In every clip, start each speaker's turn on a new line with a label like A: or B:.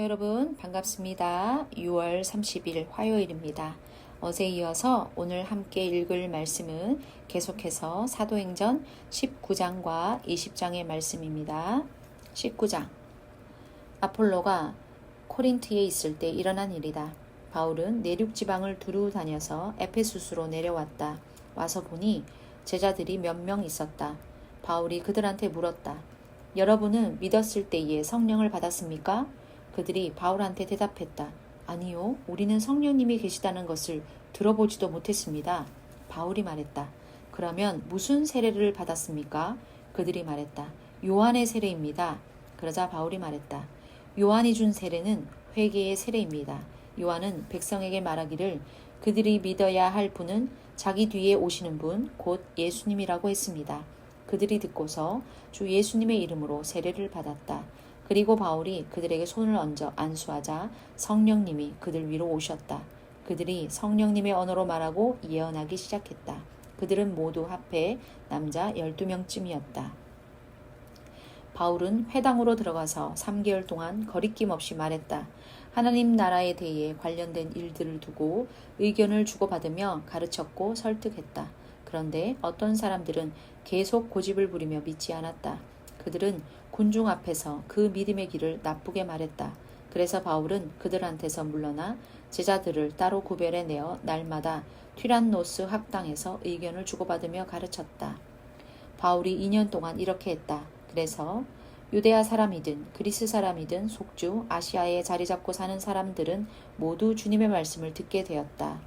A: 여러분 반갑습니다. 6월 30일 화요일입니다. 어제 이어서 오늘 함께 읽을 말씀은 계속해서 사도행전 19장과 20장의 말씀입니다. 19장 아폴로가 코린트에 있을 때 일어난 일이다. 바울은 내륙 지방을 두루 다녀서 에페수스로 내려왔다. 와서 보니 제자들이 몇 명 있었다. 바울이 그들한테 물었다. 여러분은 믿었을 때에 성령을 받았습니까? 그들이 바울한테 대답했다. 아니요, 우리는 성령님이 계시다는 것을 들어보지도 못했습니다. 바울이 말했다. 그러면 무슨 세례를 받았습니까? 그들이 말했다. 요한의 세례입니다. 그러자 바울이 말했다. 요한이 준 세례는 회개의 세례입니다. 요한은 백성에게 말하기를 그들이 믿어야 할 분은 자기 뒤에 오시는 분, 곧 예수님이라고 했습니다. 그들이 듣고서 주 예수님의 이름으로 세례를 받았다. 그리고 바울이 그들에게 손을 얹어 안수하자 성령님이 그들 위로 오셨다. 그들이 성령님의 언어로 말하고 예언하기 시작했다. 그들은 모두 합해 남자 12명쯤이었다. 바울은 회당으로 들어가서 3개월 동안 거리낌 없이 말했다. 하나님 나라에 대해 관련된 일들을 두고 의견을 주고받으며 가르쳤고 설득했다. 그런데 어떤 사람들은 계속 고집을 부리며 믿지 않았다. 그들은 군중 앞에서 그 믿음의 길을 나쁘게 말했다. 그래서 바울은 그들한테서 물러나 제자들을 따로 구별해 내어 날마다 튀란노스 학당에서 의견을 주고받으며 가르쳤다. 바울이 2년 동안 이렇게 했다. 그래서 유대아 사람이든 그리스 사람이든 속주 아시아에 자리 잡고 사는 사람들은 모두 주님의 말씀을 듣게 되었다.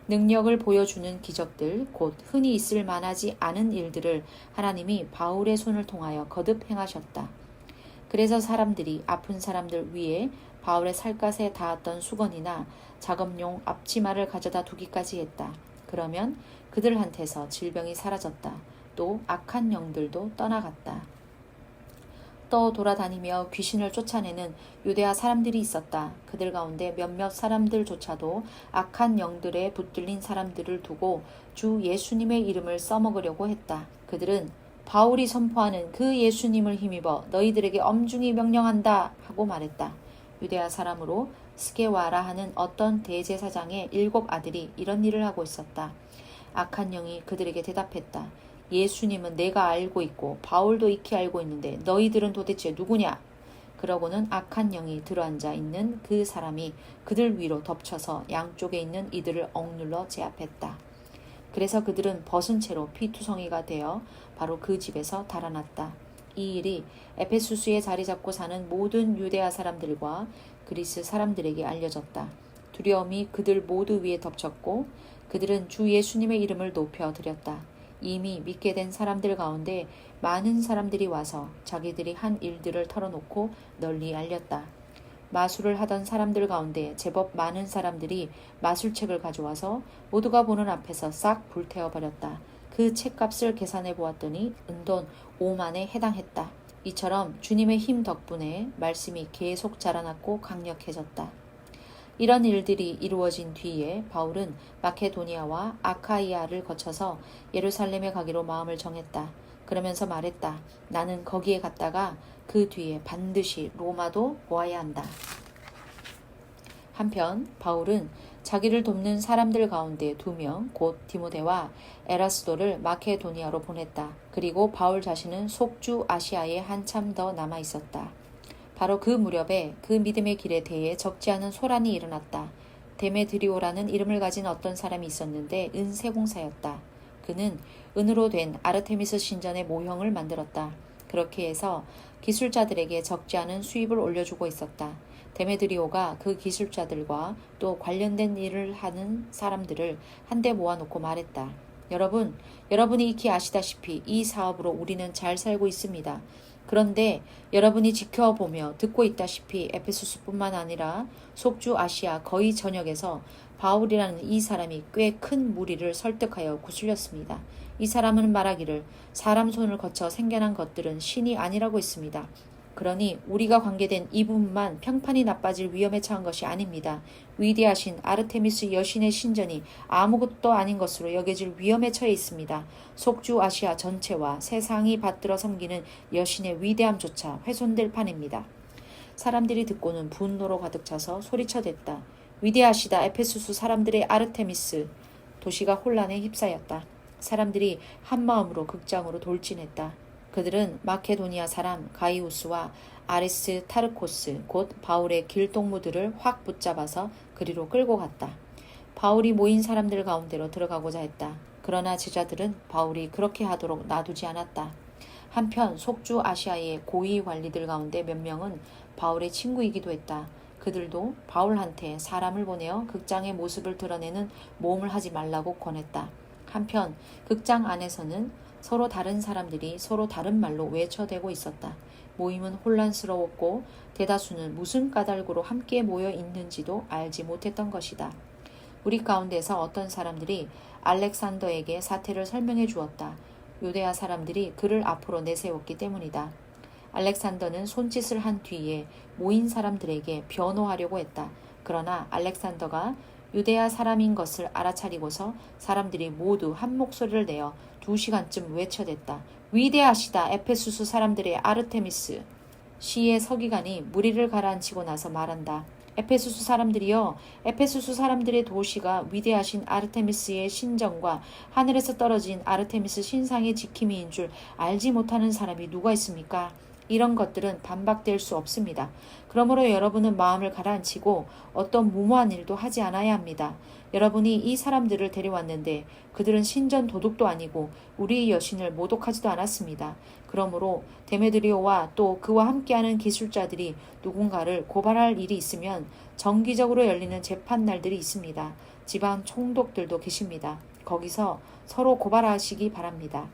A: 능력을 보여주는 기적들, 곧 흔히 있을 만하지 않은 일들을 하나님이 바울의 손을 통하여 거듭 행하셨다. 그래서 사람들이 아픈 사람들 위에 바울의 살갗에 닿았던 수건이나 작업용 앞치마를 가져다 두기까지 했다. 그러면 그들한테서 질병이 사라졌다. 또 악한 영들도 떠나갔다. 또 돌아다니며 귀신을 쫓아내는 유대아 사람들이 있었다. 그들 가운데 몇몇 사람들조차도 악한 영들에 붙들린 사람들을 두고 주 예수님의 이름을 써먹으려고 했다. 그들은 바울이 선포하는 그 예수님을 힘입어 너희들에게 엄중히 명령한다 하고 말했다. 유대아 사람으로 스게와라 하는 어떤 대제사장의 7 아들이 이런 일을 하고 있었다. 악한 영이 그들에게 대답했다. 예수님은 내가 알고 있고 바울도 익히 알고 있는데 너희들은 도대체 누구냐? 그러고는 악한 영이 들어앉아 있는 그 사람이 그들 위로 덮쳐서 양쪽에 있는 이들을 억눌러 제압했다. 그래서 그들은 벗은 채로 피투성이가 되어 바로 그 집에서 달아났다. 이 일이 에페수스에 자리 잡고 사는 모든 유대아 사람들과 그리스 사람들에게 알려졌다. 두려움이 그들 모두 위에 덮쳤고 그들은 주 예수님의 이름을 높여 드렸다. 이미 믿게 된 사람들 가운데 많은 사람들이 와서 자기들이 한 일들을 털어놓고 널리 알렸다. 마술을 하던 사람들 가운데 제법 많은 사람들이 마술책을 가져와서 모두가 보는 앞에서 싹 불태워버렸다. 그 책값을 계산해 보았더니 은돈 5만에 해당했다. 이처럼 주님의 힘 덕분에 말씀이 계속 자라났고 강력해졌다. 이런 일들이 이루어진 뒤에 바울은 마케도니아와 아카이아를 거쳐서 예루살렘에 가기로 마음을 정했다. 그러면서 말했다. 나는 거기에 갔다가 그 뒤에 반드시 로마도 보아야 한다. 한편 바울은 자기를 돕는 사람들 가운데 2명, 곧 디모데와 에라스도를 마케도니아로 보냈다. 그리고 바울 자신은 속주 아시아에 한참 더 남아 있었다. 바로 그 무렵에 그 믿음의 길에 대해 적지 않은 소란이 일어났다. 데메드리오라는 이름을 가진 어떤 사람이 있었는데 은세공사였다. 그는 은으로 된 아르테미스 신전의 모형을 만들었다. 그렇게 해서 기술자들에게 적지 않은 수입을 올려주고 있었다. 데메드리오가 그 기술자들과 또 관련된 일을 하는 사람들을 한데 모아놓고 말했다. 여러분이 익히 아시다시피 이 사업으로 우리는 잘 살고 있습니다. 그런데 여러분이 지켜보며 듣고 있다시피 에페소스뿐만 아니라 속주 아시아 거의 전역에서 바울이라는 이 사람이 꽤 큰 무리를 설득하여 구슬렸습니다. 이 사람은 말하기를 사람 손을 거쳐 생겨난 것들은 신이 아니라고 했습니다. 그러니 우리가 관계된 이 부분만 평판이 나빠질 위험에 처한 것이 아닙니다. 위대하신 아르테미스 여신의 신전이 아무것도 아닌 것으로 여겨질 위험에 처해 있습니다. 속주 아시아 전체와 세상이 받들어 섬기는 여신의 위대함조차 훼손될 판입니다. 사람들이 듣고는 분노로 가득 차서 소리쳐댔다. 위대하시다 에페소스 사람들의 아르테미스. 도시가 혼란에 휩싸였다. 사람들이 한마음으로 극장으로 돌진했다. 그들은 마케도니아 사람 가이우스와 아리스타르코스 곧 바울의 길동무들을 확 붙잡아서 그리로 끌고 갔다. 바울이 모인 사람들 가운데로 들어가고자 했다. 그러나 제자들은 바울이 그렇게 하도록 놔두지 않았다. 한편 속주 아시아의 고위 관리들 가운데 몇 명은 바울의 친구이기도 했다. 그들도 바울한테 사람을 보내어 극장의 모습을 드러내는 모험을 하지 말라고 권했다. 한편 극장 안에서는 서로 다른 사람들이 서로 다른 말로 외쳐대고 있었다. 모임은 혼란스러웠고 대다수는 무슨 까닭으로 함께 모여 있는지도 알지 못했던 것이다. 우리 가운데서 어떤 사람들이 알렉산더에게 사태를 설명해 주었다. 유대아 사람들이 그를 앞으로 내세웠기 때문이다. 알렉산더는 손짓을 한 뒤에 모인 사람들에게 변호하려고 했다. 그러나 알렉산더가 유대아 사람인 것을 알아차리고서 사람들이 모두 한 목소리를 내어 2시간쯤 외쳐댔다. 위대하시다 에페소스 사람들의 아르테미스. 시의 서기관이 무리를 가라앉히고 나서 말한다. 에페소스 사람들이여, 에페소스 사람들의 도시가 위대하신 아르테미스의 신정과 하늘에서 떨어진 아르테미스 신상의 지킴이인 줄 알지 못하는 사람이 누가 있습니까? 이런 것들은 반박될 수 없습니다. 그러므로 여러분은 마음을 가라앉히고 어떤 무모한 일도 하지 않아야 합니다. 여러분이 이 사람들을 데려왔는데 그들은 신전 도둑도 아니고 우리의 여신을 모독하지도 않았습니다. 그러므로 데메드리오와 또 그와 함께하는 기술자들이 누군가를 고발할 일이 있으면 정기적으로 열리는 재판날들이 있습니다. 지방 총독들도 계십니다. 거기서 서로 고발하시기 바랍니다.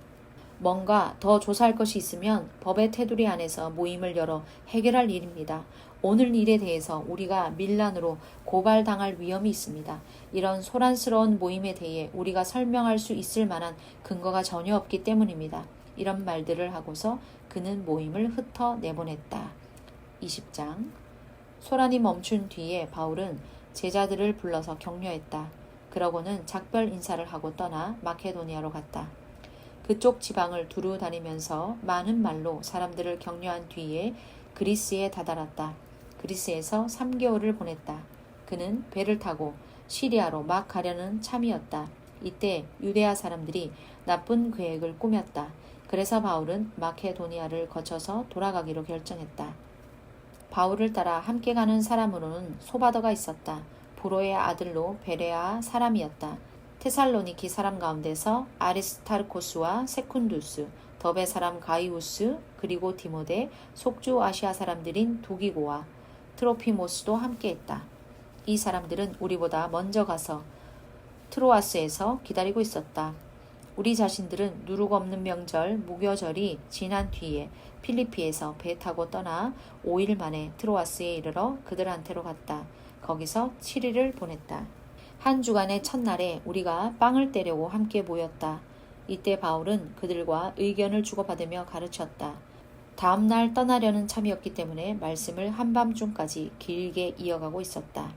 A: 뭔가 더 조사할 것이 있으면 법의 테두리 안에서 모임을 열어 해결할 일입니다. 오늘 일에 대해서 우리가 밀란으로 고발당할 위험이 있습니다. 이런 소란스러운 모임에 대해 우리가 설명할 수 있을 만한 근거가 전혀 없기 때문입니다. 이런 말들을 하고서 그는 모임을 흩어 내보냈다. 20장. 소란이 멈춘 뒤에 바울은 제자들을 불러서 격려했다. 그러고는 작별 인사를 하고 떠나 마케도니아로 갔다. 그쪽 지방을 두루 다니면서 많은 말로 사람들을 격려한 뒤에 그리스에 다다랐다. 그리스에서 3개월을 보냈다. 그는 배를 타고 시리아로 막 가려는 참이었다. 이때 유대아 사람들이 나쁜 계획을 꾸몄다. 그래서 바울은 마케도니아를 거쳐서 돌아가기로 결정했다. 바울을 따라 함께 가는 사람으로는 소바더가 있었다. 브로의 아들로 베레아 사람이었다. 테살로니키 사람 가운데서 아리스타르코스와 세쿤두스, 더베 사람 가이우스, 그리고 디모데, 속주 아시아 사람들인 두기고와 트로피모스도 함께했다. 이 사람들은 우리보다 먼저 가서 트로아스에서 기다리고 있었다. 우리 자신들은 누룩 없는 명절 무교절이 지난 뒤에 필리피에서 배 타고 떠나 5일 만에 트로아스에 이르러 그들한테로 갔다. 거기서 7일을 보냈다. 한 주간의 첫날에 우리가 빵을 떼려고 함께 모였다. 이때 바울은 그들과 의견을 주고받으며 가르쳤다. 다음 날 떠나려는 참이었기 때문에 말씀을 한밤중까지 길게 이어가고 있었다.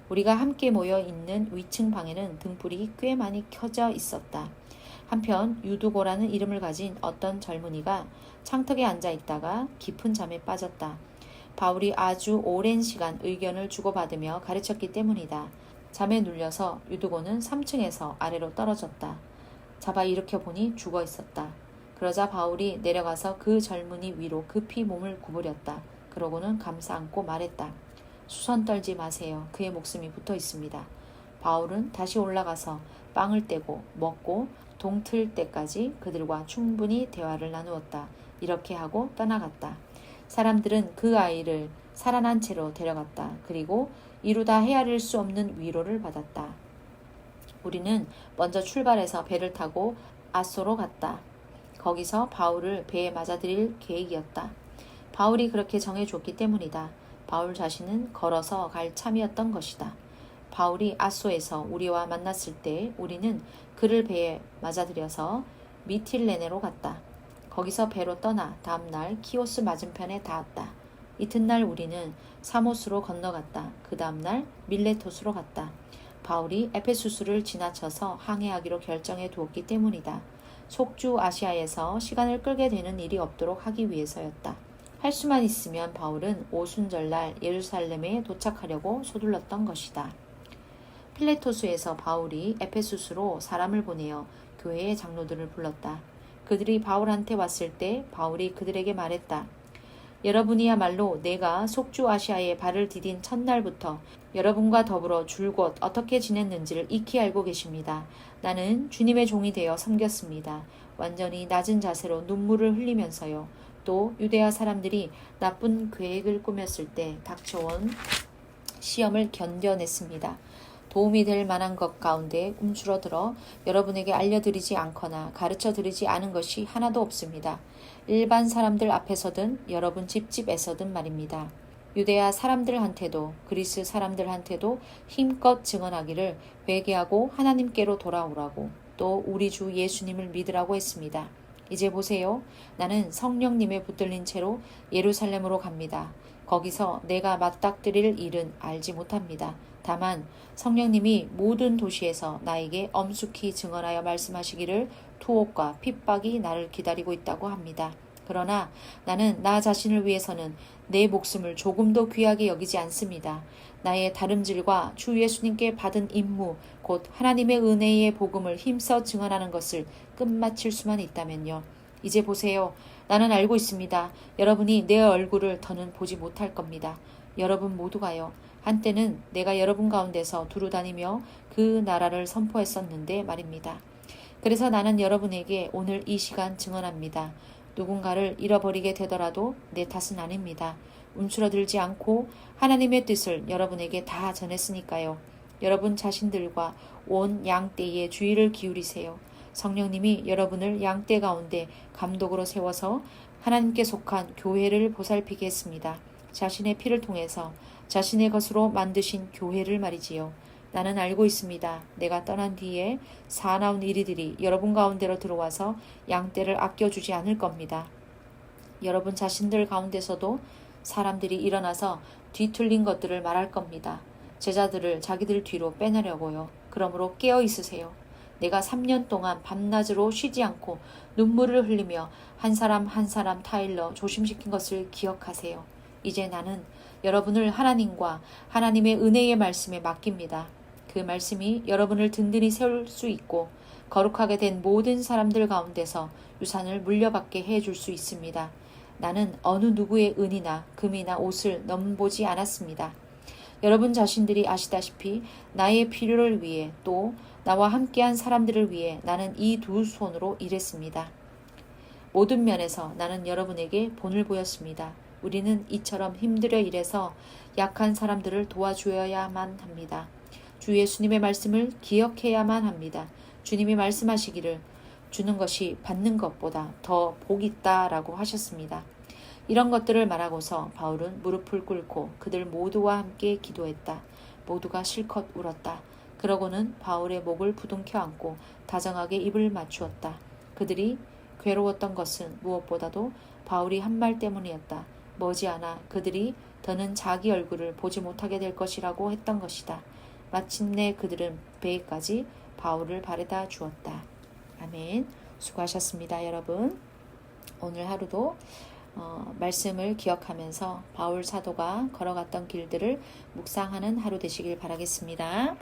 A: 우리가 함께 모여 있는 위층 방에는 등불이 꽤 많이 켜져 있었다. 한편 유두고라는 이름을 가진 어떤 젊은이가 창턱에 앉아 있다가 깊은 잠에 빠졌다. 바울이 아주 오랜 시간 의견을 주고받으며 가르쳤기 때문이다. 잠에 눌려서 유두고는 3층에서 아래로 떨어졌다. 잡아 일으켜 보니 죽어 있었다. 그러자 바울이 내려가서 그 젊은이 위로 급히 몸을 구부렸다. 그러고는 감싸 안고 말했다. 수선 떨지 마세요. 그의 목숨이 붙어 있습니다. 바울은 다시 올라가서 빵을 떼고 먹고 동틀 때까지 그들과 충분히 대화를 나누었다. 이렇게 하고 떠나갔다. 사람들은 그 아이를 살아난 채로 데려갔다. 그리고 이루다 헤아릴 수 없는 위로를 받았다. 우리는 먼저 출발해서 배를 타고 아소로 갔다. 거기서 바울을 배에 맞아들일 계획이었다. 바울이 그렇게 정해줬기 때문이다. 바울 자신은 걸어서 갈 참이었던 것이다. 바울이 아소에서 우리와 만났을 때 우리는 그를 배에 맞아들여서 미틸레네로 갔다. 거기서 배로 떠나 다음날 키오스 맞은편에 닿았다. 이튿날 우리는 사모스로 건너갔다. 그 다음날 밀레토스로 갔다. 바울이 에페수스를 지나쳐서 항해하기로 결정해 두었기 때문이다. 속주 아시아에서 시간을 끌게 되는 일이 없도록 하기 위해서였다. 할 수만 있으면 바울은 오순절날 예루살렘에 도착하려고 서둘렀던 것이다. 필레토스에서 바울이 에페수스로 사람을 보내어 교회의 장로들을 불렀다. 그들이 바울한테 왔을 때 바울이 그들에게 말했다. 여러분이야말로 내가 속주 아시아에 발을 디딘 첫날부터 여러분과 더불어 줄곧 어떻게 지냈는지를 익히 알고 계십니다. 나는 주님의 종이 되어 섬겼습니다. 완전히 낮은 자세로 눈물을 흘리면서요. 또 유대아 사람들이 나쁜 계획을 꾸몄을 때 닥쳐온 시험을 견뎌냈습니다. 도움이 될 만한 것 가운데 움츠러들어 여러분에게 알려드리지 않거나 가르쳐드리지 않은 것이 하나도 없습니다. 일반 사람들 앞에서든 여러분 집집에서든 말입니다. 유대아 사람들한테도 그리스 사람들한테도 힘껏 증언하기를 회개하고 하나님께로 돌아오라고 또 우리 주 예수님을 믿으라고 했습니다. 이제 보세요. 나는 성령님에 붙들린 채로 예루살렘으로 갑니다. 거기서 내가 맞닥뜨릴 일은 알지 못합니다. 다만 성령님이 모든 도시에서 나에게 엄숙히 증언하여 말씀하시기를 투옥과 핍박이 나를 기다리고 있다고 합니다. 그러나 나는 나 자신을 위해서는 내 목숨을 조금도 귀하게 여기지 않습니다. 나의 다름질과 주 예수님께 받은 임무, 곧 하나님의 은혜의 복음을 힘써 증언하는 것을 끝마칠 수만 있다면요. 이제 보세요. 나는 알고 있습니다. 여러분이 내 얼굴을 더는 보지 못할 겁니다. 여러분 모두가요. 한때는 내가 여러분 가운데서 두루 다니며 그 나라를 선포했었는데 말입니다. 그래서 나는 여러분에게 오늘 이 시간 증언합니다. 누군가를 잃어버리게 되더라도 내 탓은 아닙니다. 움츠러들지 않고 하나님의 뜻을 여러분에게 다 전했으니까요. 여러분 자신들과 온 양떼에 주의를 기울이세요. 성령님이 여러분을 양떼 가운데 감독으로 세워서 하나님께 속한 교회를 보살피게 했습니다. 자신의 피를 통해서 자신의 것으로 만드신 교회를 말이지요. 나는 알고 있습니다. 내가 떠난 뒤에 사나운 이리들이 여러분 가운데로 들어와서 양떼를 아껴주지 않을 겁니다. 여러분 자신들 가운데서도 사람들이 일어나서 뒤틀린 것들을 말할 겁니다. 제자들을 자기들 뒤로 빼내려고요. 그러므로 깨어 있으세요. 내가 3년 동안 밤낮으로 쉬지 않고 눈물을 흘리며 한 사람 한 사람 타일러 조심시킨 것을 기억하세요. 이제 나는 여러분을 하나님과 하나님의 은혜의 말씀에 맡깁니다. 그 말씀이 여러분을 든든히 세울 수 있고 거룩하게 된 모든 사람들 가운데서 유산을 물려받게 해줄 수 있습니다. 나는 어느 누구의 은이나 금이나 옷을 넘보지 않았습니다. 여러분 자신들이 아시다시피 나의 필요를 위해 또 나와 함께한 사람들을 위해 나는 이 두 손으로 일했습니다. 모든 면에서 나는 여러분에게 본을 보였습니다. 우리는 이처럼 힘들어 일해서 약한 사람들을 도와줘야만 합니다. 주 예수님의 말씀을 기억해야만 합니다. 주님이 말씀하시기를 주는 것이 받는 것보다 더 복이 있다라고 하셨습니다. 이런 것들을 말하고서 바울은 무릎을 꿇고 그들 모두와 함께 기도했다. 모두가 실컷 울었다. 그러고는 바울의 목을 부둥켜 안고 다정하게 입을 맞추었다. 그들이 괴로웠던 것은 무엇보다도 바울이 한 말 때문이었다. 머지않아 그들이 더는 자기 얼굴을 보지 못하게 될 것이라고 했던 것이다. 마침내 그들은 배에까지 바울을 바래다 주었다. 아멘. 수고하셨습니다, 여러분. 오늘 하루도 말씀을 기억하면서 바울 사도가 걸어갔던 길들을 묵상하는 하루 되시길 바라겠습니다.